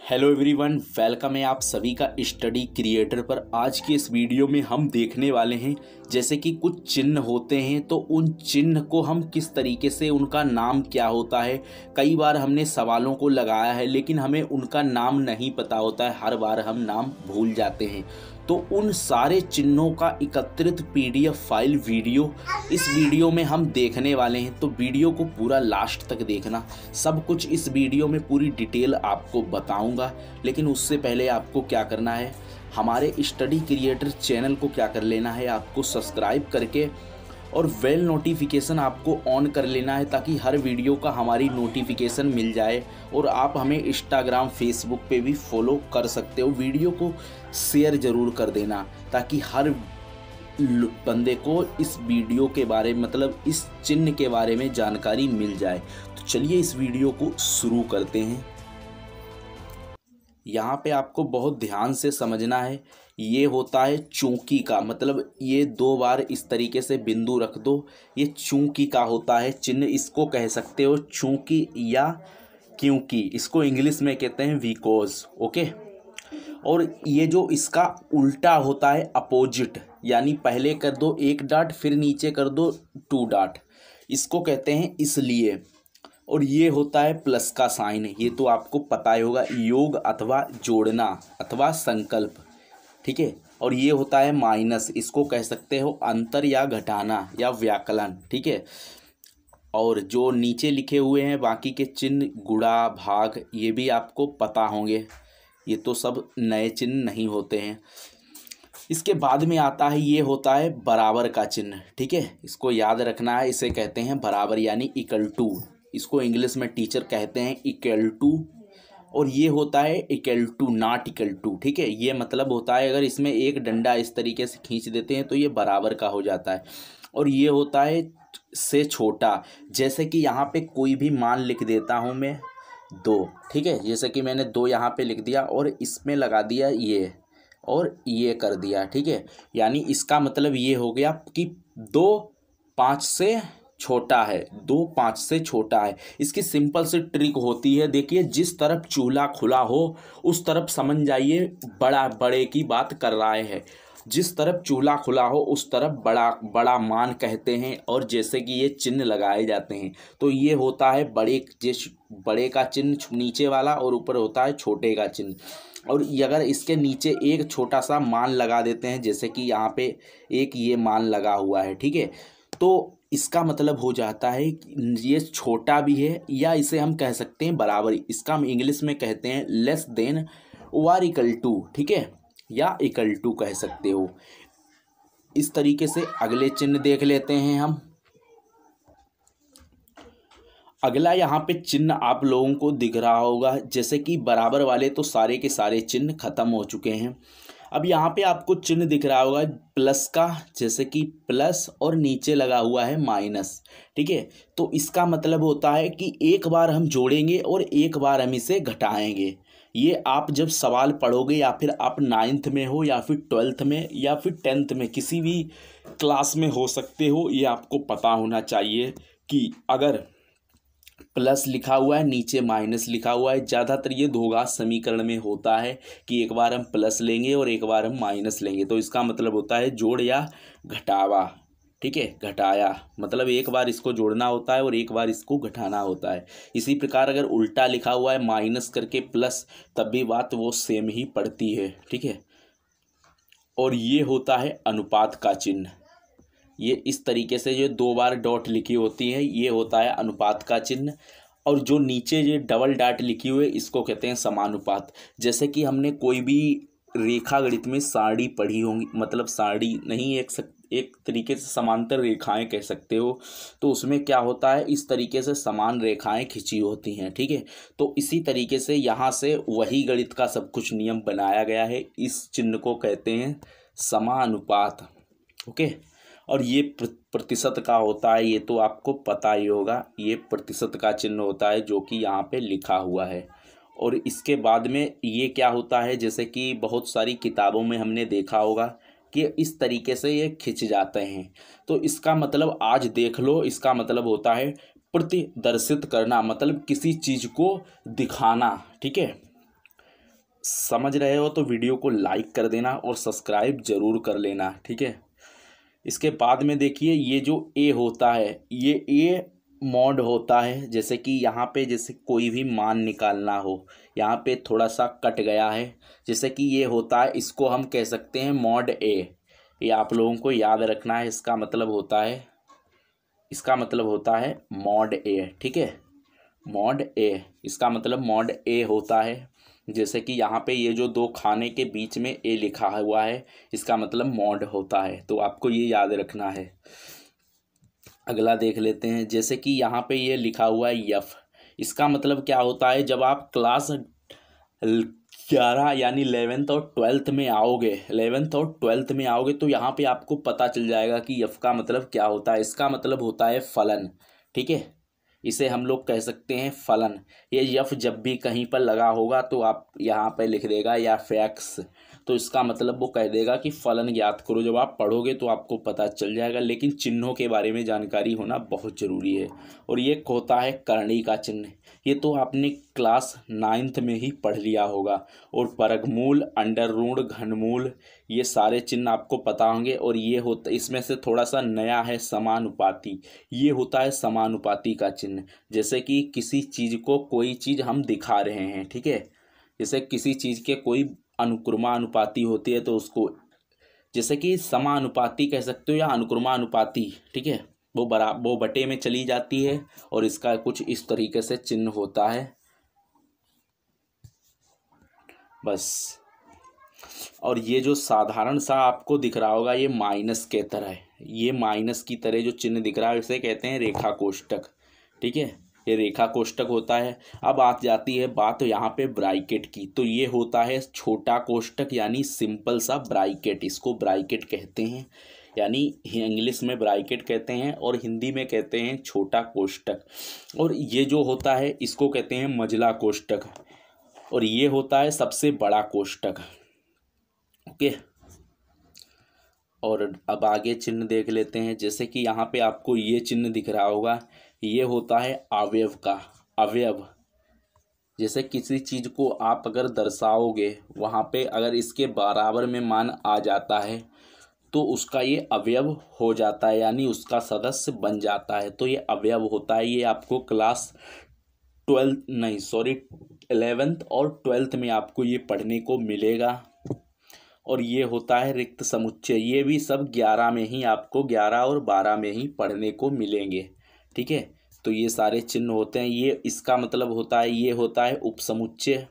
Hello everyone, welcome है आप सभी का स्टडी क्रिएटर पर। आज की इस वीडियो में हम देखने वाले हैं जैसे कि कुछ चिन्ह होते हैं तो उन चिन्ह को हम किस तरीके से, उनका नाम क्या होता है। कई बार हमने सवालों को लगाया है लेकिन हमें उनका नाम नहीं पता होता है, हर बार हम नाम भूल जाते हैं। तो उन सारे चिन्हों का एकत्रित पीडीएफ फाइल वीडियो इस वीडियो में हम देखने वाले हैं। तो वीडियो को पूरा लास्ट तक देखना, सब कुछ इस वीडियो में पूरी डिटेल आपको बताऊंगा। लेकिन उससे पहले आपको क्या करना है, हमारे स्टडी क्रिएटर चैनल को क्या कर लेना है, आपको सब्सक्राइब करके और बेल नोटिफिकेशन आपको ऑन कर लेना है ताकि हर वीडियो का हमारी नोटिफिकेशन मिल जाए। और आप हमें इंस्टाग्राम फेसबुक पे भी फॉलो कर सकते हो। वीडियो को शेयर ज़रूर कर देना ताकि हर बंदे को इस वीडियो के बारे में, मतलब इस चिन्ह के बारे में जानकारी मिल जाए। तो चलिए इस वीडियो को शुरू करते हैं। यहाँ पे आपको बहुत ध्यान से समझना है। ये होता है चूंकि का, मतलब ये दो बार इस तरीके से बिंदु रख दो, ये चूंकि का होता है चिन्ह। इसको कह सकते हो चूंकि या क्योंकि, इसको इंग्लिश में कहते हैं बिकॉज। ओके। और ये जो इसका उल्टा होता है अपोजिट, यानी पहले कर दो एक डॉट फिर नीचे कर दो 2 डॉट, इसको कहते हैं इसलिए। और ये होता है प्लस का साइन, ये तो आपको पता ही होगा, योग अथवा जोड़ना अथवा संकल्प। ठीक है। और ये होता है माइनस, इसको कह सकते हो अंतर या घटाना या व्याकलन। ठीक है। और जो नीचे लिखे हुए हैं बाकी के चिन्ह, गुणा, भाग, ये भी आपको पता होंगे, ये तो सब नए चिन्ह नहीं होते हैं। इसके बाद में आता है, ये होता है बराबर का चिन्ह। ठीक है, इसको याद रखना है, इसे कहते हैं बराबर यानी इक्वल टू। इसको इंग्लिश में टीचर कहते हैं इक्वल टू। और ये होता है equal to, not equal to. ठीक है, ये मतलब होता है अगर इसमें एक डंडा इस तरीके से खींच देते हैं तो ये बराबर का हो जाता है। और ये होता है से छोटा, जैसे कि यहाँ पे कोई भी मान लिख देता हूँ मैं 2। ठीक है, जैसे कि मैंने 2 यहाँ पे लिख दिया और इसमें लगा दिया ये और ये कर दिया। ठीक है, यानी इसका मतलब ये हो गया कि 2 5 से छोटा है, 2 5 से छोटा है। इसकी सिंपल सी ट्रिक होती है, देखिए जिस तरफ चूल्हा खुला हो उस तरफ समझ जाइए बड़ा बड़े की बात कर रहा है। जिस तरफ चूल्हा खुला हो उस तरफ बड़ा बड़ा मान कहते हैं। और जैसे कि ये चिन्ह लगाए जाते हैं तो ये होता है बड़े का चिन्ह नीचे वाला और ऊपर होता है छोटे का चिन्ह। और अगर इसके नीचे एक छोटा सा मान लगा देते हैं, जैसे कि यहाँ पे एक ये मान लगा हुआ है, ठीक है, तो इसका मतलब हो जाता है कि ये छोटा भी है, या इसे हम कह सकते हैं बराबर। इसका हम इंग्लिश में कहते हैं लेस देन और इक्वल टू। ठीक है, या इक्वल टू कह सकते हो। इस तरीके से अगले चिन्ह देख लेते हैं हम। अगला यहाँ पे चिन्ह आप लोगों को दिख रहा होगा, जैसे कि बराबर वाले तो सारे के सारे चिन्ह खत्म हो चुके हैं। अब यहाँ पे आपको चिन्ह दिख रहा होगा प्लस का, जैसे कि प्लस और नीचे लगा हुआ है माइनस। ठीक है, तो इसका मतलब होता है कि एक बार हम जोड़ेंगे और एक बार हम इसे घटाएंगे। ये आप जब सवाल पढ़ोगे, या फिर आप 9th में हो या फिर 12th में या फिर 10th में, किसी भी क्लास में हो सकते हो, ये आपको पता होना चाहिए कि अगर प्लस लिखा हुआ है नीचे माइनस लिखा हुआ है, ज़्यादातर ये द्विघात समीकरण में होता है कि एक बार हम प्लस लेंगे और एक बार हम माइनस लेंगे, तो इसका मतलब होता है जोड़ या घटावा। ठीक है, घटाया मतलब एक बार इसको जोड़ना होता है और एक बार इसको घटाना होता है। इसी प्रकार अगर उल्टा लिखा हुआ है माइनस करके प्लस, तब भी बात वो सेम ही पड़ती है। ठीक है। और ये होता है अनुपात का चिन्ह। ये इस तरीके से जो 2 बार डॉट लिखी होती है ये होता है अनुपात का चिन्ह। और जो नीचे ये डबल डॉट लिखी हुई है इसको कहते हैं समानुपात। जैसे कि हमने कोई भी रेखा गणित में सारणी पढ़ी होंगी, मतलब सारणी नहीं, एक तरीके से समांतर रेखाएं कह सकते हो, तो उसमें क्या होता है इस तरीके से समान रेखाएं खिंची होती हैं। ठीक है, तो इसी तरीके से यहाँ से वही गणित का सब कुछ नियम बनाया गया है। इस चिन्ह को कहते हैं समानुपात। ओके। और ये प्रतिशत का होता है, ये तो आपको पता ही होगा, ये प्रतिशत का चिन्ह होता है जो कि यहाँ पे लिखा हुआ है। और इसके बाद में ये क्या होता है, जैसे कि बहुत सारी किताबों में हमने देखा होगा कि इस तरीके से ये खिंच जाते हैं, तो इसका मतलब आज देख लो, इसका मतलब होता है प्रतिदर्शित करना, मतलब किसी चीज़ को दिखाना। ठीक है, समझ रहे हो तो वीडियो को लाइक कर देना और सब्सक्राइब जरूर कर लेना, ठीक है। इसके बाद में देखिए ये जो ए होता है ये ए मॉड होता है। जैसे कि यहाँ पे जैसे कोई भी मान निकालना हो, यहाँ पे थोड़ा सा कट गया है, जैसे कि ये होता है, इसको हम कह सकते हैं मॉड ए। ये आप लोगों को याद रखना है, इसका मतलब होता है मॉड ए, ठीक है। मॉड ए, इसका मतलब मॉड ए होता है। जैसे कि यहाँ पे ये जो दो खाने के बीच में ए लिखा हुआ है, इसका मतलब मॉड होता है, तो आपको ये याद रखना है। अगला देख लेते हैं। जैसे कि यहाँ पे ये लिखा हुआ है यफ, इसका मतलब क्या होता है, जब आप क्लास 11 यानी 11th और 12th में आओगे तो यहाँ पे आपको पता चल जाएगा कि यफ का मतलब क्या होता है। इसका मतलब होता है फलन, ठीक है। इसे हम लोग कह सकते हैं फलन। ये यफ जब भी कहीं पर लगा होगा तो आप यहाँ पे लिख देगा या फैक्स, तो इसका मतलब वो कह देगा कि फलन ज्ञात करो। जब आप पढ़ोगे तो आपको पता चल जाएगा, लेकिन चिन्हों के बारे में जानकारी होना बहुत ज़रूरी है। और ये होता है करणी का चिन्ह, ये तो आपने क्लास 9th में ही पढ़ लिया होगा। और वर्गमूल, अंडर रूट, घनमूल, ये सारे चिन्ह आपको पता होंगे। और ये होता, इसमें से थोड़ा सा नया है समानुपाती, ये होता है समानुपाती का चिन्ह। जैसे कि किसी चीज़ को कोई चीज़ हम दिखा रहे हैं, ठीक है, जैसे किसी चीज़ के कोई अनुक्रमानुपाती होती है तो उसको जैसे कि समानुपाती कह सकते हो या अनुक्रमानुपाती, ठीक है, वो बटे में चली जाती है और इसका कुछ इस तरीके से चिन्ह होता है, बस। और ये जो साधारण सा आपको दिख रहा होगा ये माइनस के तरह है, ये माइनस की तरह जो चिन्ह दिख रहा है इसे कहते हैं रेखा कोष्टक, ठीक है, ये रेखा कोष्टक होता है। अब आ जाती है बात यहाँ पे ब्रैकेट की, तो ये होता है छोटा कोष्टक यानी सिंपल सा ब्रैकेट, इसको ब्रैकेट कहते हैं, यानी इंग्लिश में ब्रैकेट कहते हैं और हिंदी में कहते हैं छोटा कोष्टक। और ये जो होता है इसको कहते हैं मझला कोष्टक, और ये होता है सबसे बड़ा कोष्टक, ओके। और अब आगे चिन्ह देख लेते हैं। जैसे कि यहाँ पे आपको ये चिन्ह दिख रहा होगा, ये होता है अवयव का अवयव। जैसे किसी चीज़ को आप अगर दर्शाओगे, वहाँ पे अगर इसके बराबर में मान आ जाता है तो उसका ये अवयव हो जाता है, यानी उसका सदस्य बन जाता है, तो ये अवयव होता है। ये आपको क्लास 11th और 12th में आपको ये पढ़ने को मिलेगा। और ये होता है रिक्त समुच्चय, ये भी सब 11 में ही आपको 11 और 12 में ही पढ़ने को मिलेंगे, ठीक है। तो ये सारे चिन्ह होते हैं। ये इसका मतलब होता है, ये होता है उपसमुच्चय,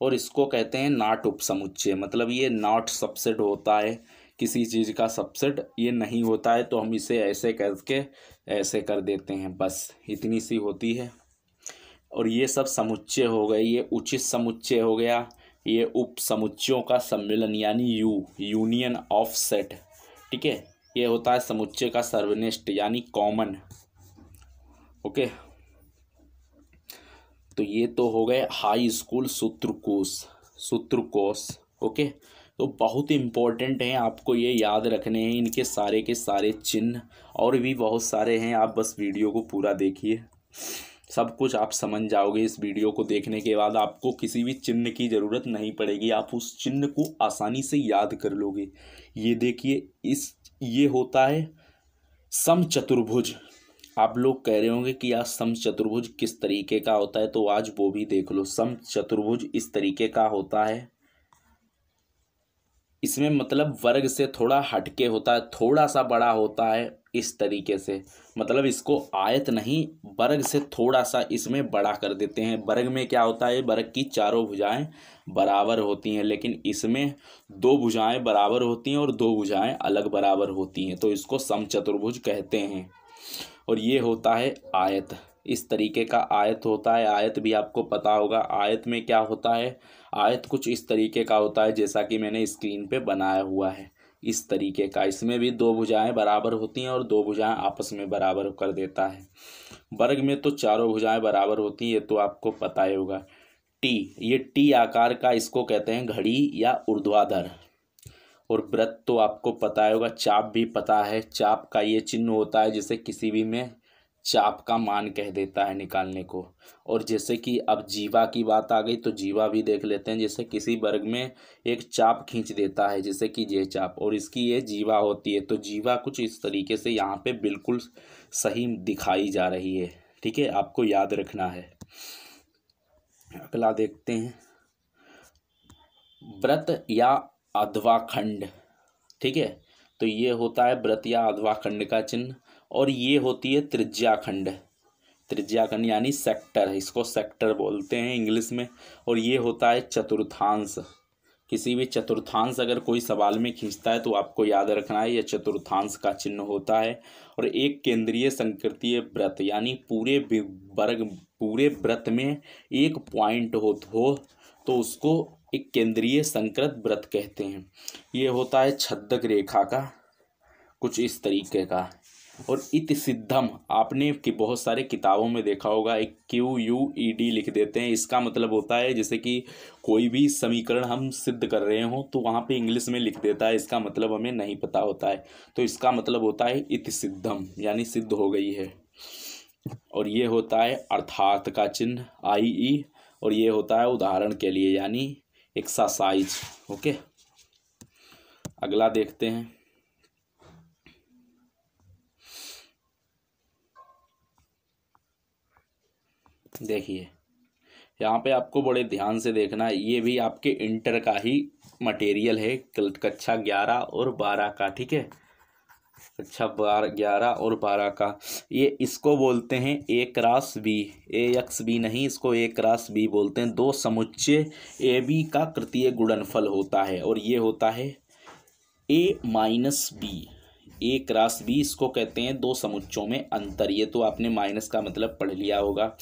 और इसको कहते हैं नॉट उपसमुच्चय, मतलब ये नॉट सबसेट होता है, किसी चीज़ का सबसेट ये नहीं होता है, तो हम इसे ऐसे करके ऐसे कर देते हैं, बस इतनी सी होती है। और ये सब समुच्चय हो गए, ये उचित समुच्चय हो गया, ये उप समुच्चयों का सम्मेलन यानी यूनियन ऑफ सेट, ठीक है। ये होता है समुच्चय का सर्वनिष्ठ यानी कॉमन, ओके। तो ये तो हो गए हाई स्कूल सूत्रकोश, ओके। तो बहुत इम्पोर्टेंट हैं, आपको ये याद रखने हैं इनके सारे के सारे चिन्ह, और भी बहुत सारे हैं, आप बस वीडियो को पूरा देखिए, सब कुछ आप समझ जाओगे। इस वीडियो को देखने के बाद आपको किसी भी चिन्ह की ज़रूरत नहीं पड़ेगी, आप उस चिन्ह को आसानी से याद कर लोगे। ये देखिए, ये होता है समचतुर्भुज। आप लोग कह रहे होंगे कि यार समचतुर्भुज किस तरीके का होता है, तो आज वो भी देख लो। समचतुर्भुज इस तरीके का होता है, इसमें मतलब वर्ग से थोड़ा हटके होता है, थोड़ा सा बड़ा होता है इस तरीके से, मतलब इसको आयत नहीं वर्ग से थोड़ा सा इसमें बड़ा कर देते हैं। वर्ग में क्या होता है, वर्ग की चारों भुजाएं बराबर होती हैं, लेकिन इसमें दो भुजाएं बराबर होती हैं और दो भुजाएं अलग बराबर होती हैं, तो इसको समचतुर्भुज कहते हैं। और ये होता है आयत, इस तरीके का आयत होता है। आयत भी आपको पता होगा, आयत में क्या होता है, आयत कुछ इस तरीके का होता है जैसा कि मैंने स्क्रीन पे बनाया हुआ है, इस तरीके का। इसमें भी दो भुजाएं बराबर होती हैं और दो भुजाएं आपस में बराबर कर देता है। वर्ग में तो चारों भुजाएं बराबर होती हैं, तो आपको पता ही होगा। ये टी आकार का इसको कहते हैं घड़ी या ऊर्ध्वाधर। और वृत्त तो आपको पता होगा, चाप भी पता है, चाप का ये चिन्ह होता है, जैसे किसी भी में चाप का मान कह देता है निकालने को। और जैसे कि अब जीवा की बात आ गई तो जीवा भी देख लेते हैं। जैसे किसी वर्ग में एक चाप खींच देता है जैसे कि ये चाप, और इसकी ये जीवा होती है, तो जीवा कुछ इस तरीके से यहाँ पे बिल्कुल सही दिखाई जा रही है। ठीक है, आपको याद रखना है। अगला देखते हैं, व्रत या अधवाखंड। ठीक है, तो ये होता है व्रत या अधवाखंड का चिन्ह, और ये होती है त्रिज्याखंड। त्रिज्याखंड यानी सेक्टर, इसको सेक्टर बोलते हैं इंग्लिश में। और ये होता है चतुर्थांश। किसी भी चतुर्थांश अगर कोई सवाल में खींचता है तो आपको याद रखना है, यह चतुर्थांश का चिन्ह होता है। और एक केंद्रीय संकृतीय व्रत यानी पूरे व्रत में एक पॉइंट हो तो उसको एक केंद्रीय संकृत व्रत कहते हैं। ये होता है छद्मक रेखा का कुछ इस तरीके का। और इति सिद्धम, आपने कि बहुत सारे किताबों में देखा होगा, एक QUED लिख देते हैं। इसका मतलब होता है जैसे कि कोई भी समीकरण हम सिद्ध कर रहे हों तो वहाँ पे इंग्लिश में लिख देता है, इसका मतलब हमें नहीं पता होता है। तो इसका मतलब होता है इति सिद्धम, यानी सिद्ध हो गई है। और ये होता है अर्थात का चिन्ह IE, और ये होता है उदाहरण के लिए यानी एक्सरसाइज। ओके, अगला देखते हैं, देखिए यहाँ पे आपको बड़े ध्यान से देखना है। ये भी आपके इंटर का ही मटेरियल है, कक्षा 11 और 12 का। ठीक है, कक्षा 11 और 12 का। ये इसको बोलते हैं A×B, AXB नहीं, इसको A×B बोलते हैं। दो समुच्चय AB का तृतीय गुणनफल होता है, और ये होता है A-B। A×B इसको कहते हैं दो समुच्चयों में अंतर। ये तो आपने माइनस का मतलब पढ़ लिया होगा।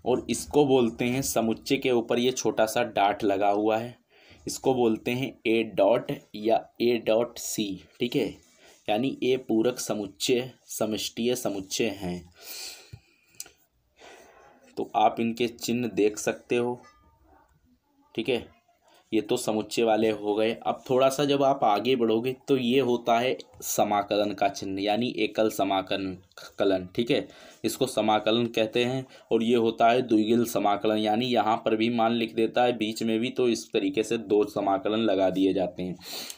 और इसको बोलते हैं, समुच्चय के ऊपर ये छोटा सा डॉट लगा हुआ है, इसको बोलते हैं A. या A.C। ठीक है, यानी A पूरक समुच्चय समष्टीय समुच्चय हैं। तो आप इनके चिन्ह देख सकते हो। ठीक है, ये तो समुच्चय वाले हो गए। अब थोड़ा सा जब आप आगे बढ़ोगे तो ये होता है समाकलन का चिन्ह, यानी एकल समाकलन। ठीक है, इसको समाकलन कहते हैं। और ये होता है द्विगिल समाकलन, यानी यहाँ पर भी मान लिख देता है, बीच में भी, तो इस तरीके से दो समाकलन लगा दिए जाते हैं।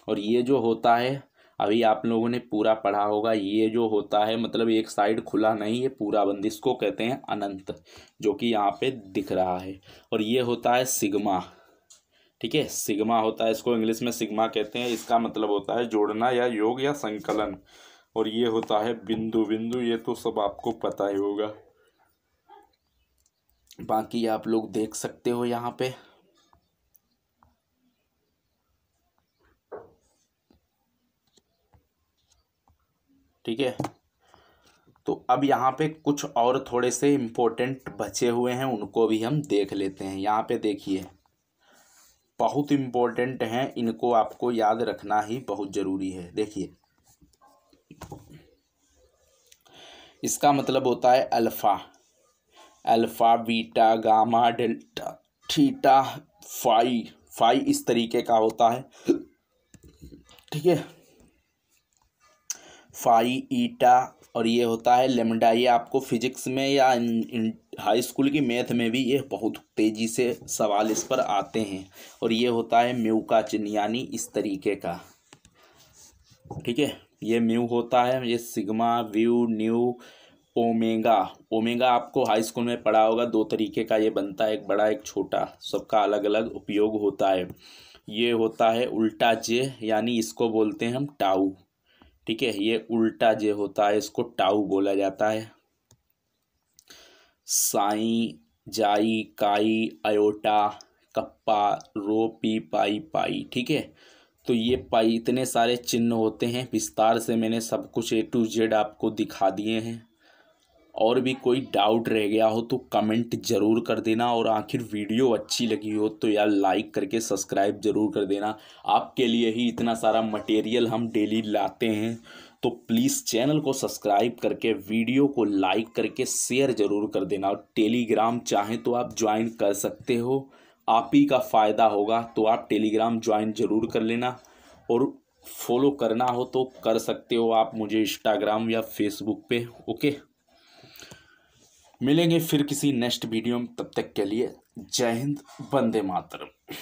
और ये जो होता है, अभी आप लोगों ने पूरा पढ़ा होगा, ये जो होता है मतलब एक साइड खुला नहीं, ये पूरा बंद, इसको कहते हैं अनंत, जो कि यहाँ पे दिख रहा है। और ये होता है सिग्मा। ठीक है, सिग्मा होता है, इसको इंग्लिश में सिग्मा कहते हैं। इसका मतलब होता है जोड़ना या योग या संकलन। और ये होता है बिंदु। बिंदु ये तो सब आपको पता ही होगा, बाकी आप लोग देख सकते हो यहाँ पे। ठीक है, तो अब यहाँ पे कुछ और थोड़े से इम्पोर्टेंट बचे हुए हैं, उनको भी हम देख लेते हैं। यहाँ पे देखिए, बहुत इम्पोर्टेंट हैं, इनको आपको याद रखना ही बहुत ज़रूरी है। देखिए, इसका मतलब होता है alpha, alpha, beta, gamma, delta, theta, phi. Phi इस तरीके का होता है। ठीक है, फाई, ईटा, और ये होता है लेमडा। ये आपको फिजिक्स में या हाई स्कूल की मैथ में भी ये बहुत तेज़ी से सवाल इस पर आते हैं। और ये होता है म्यू का चिन्ह, यानी इस तरीके का। ठीक है, ये म्यू होता है, ये sigma, view, new, omega. Omega आपको हाई स्कूल में पढ़ा होगा, दो तरीके का ये बनता है, एक बड़ा एक छोटा, सबका अलग अलग उपयोग होता है। ये होता है उल्टा जे, यानी इसको बोलते हैं हम टाउ। ठीक है, ये उल्टा जे होता है, इसको टाउ बोला जाता है। साई, जाई, काई, अयोटा, कप्पा, रो, पी, पाई, पाई। ठीक है, तो ये पाई, इतने सारे चिन्ह होते हैं। विस्तार से मैंने सब कुछ A to Z आपको दिखा दिए हैं। और भी कोई डाउट रह गया हो तो कमेंट ज़रूर कर देना। और आखिर वीडियो अच्छी लगी हो तो यार लाइक करके सब्सक्राइब ज़रूर कर देना। आपके लिए ही इतना सारा मटेरियल हम डेली लाते हैं, तो प्लीज़ चैनल को सब्सक्राइब करके वीडियो को लाइक करके शेयर ज़रूर कर देना। और टेलीग्राम चाहें तो आप ज्वाइन कर सकते हो, आप ही का फ़ायदा होगा, तो आप टेलीग्राम ज्वाइन ज़रूर कर लेना। और फॉलो करना हो तो कर सकते हो आप मुझे इंस्टाग्राम या फेसबुक पे। ओके। मिलेंगे फिर किसी नेक्स्ट वीडियो में, तब तक के लिए जय हिंद, वंदे मातरम।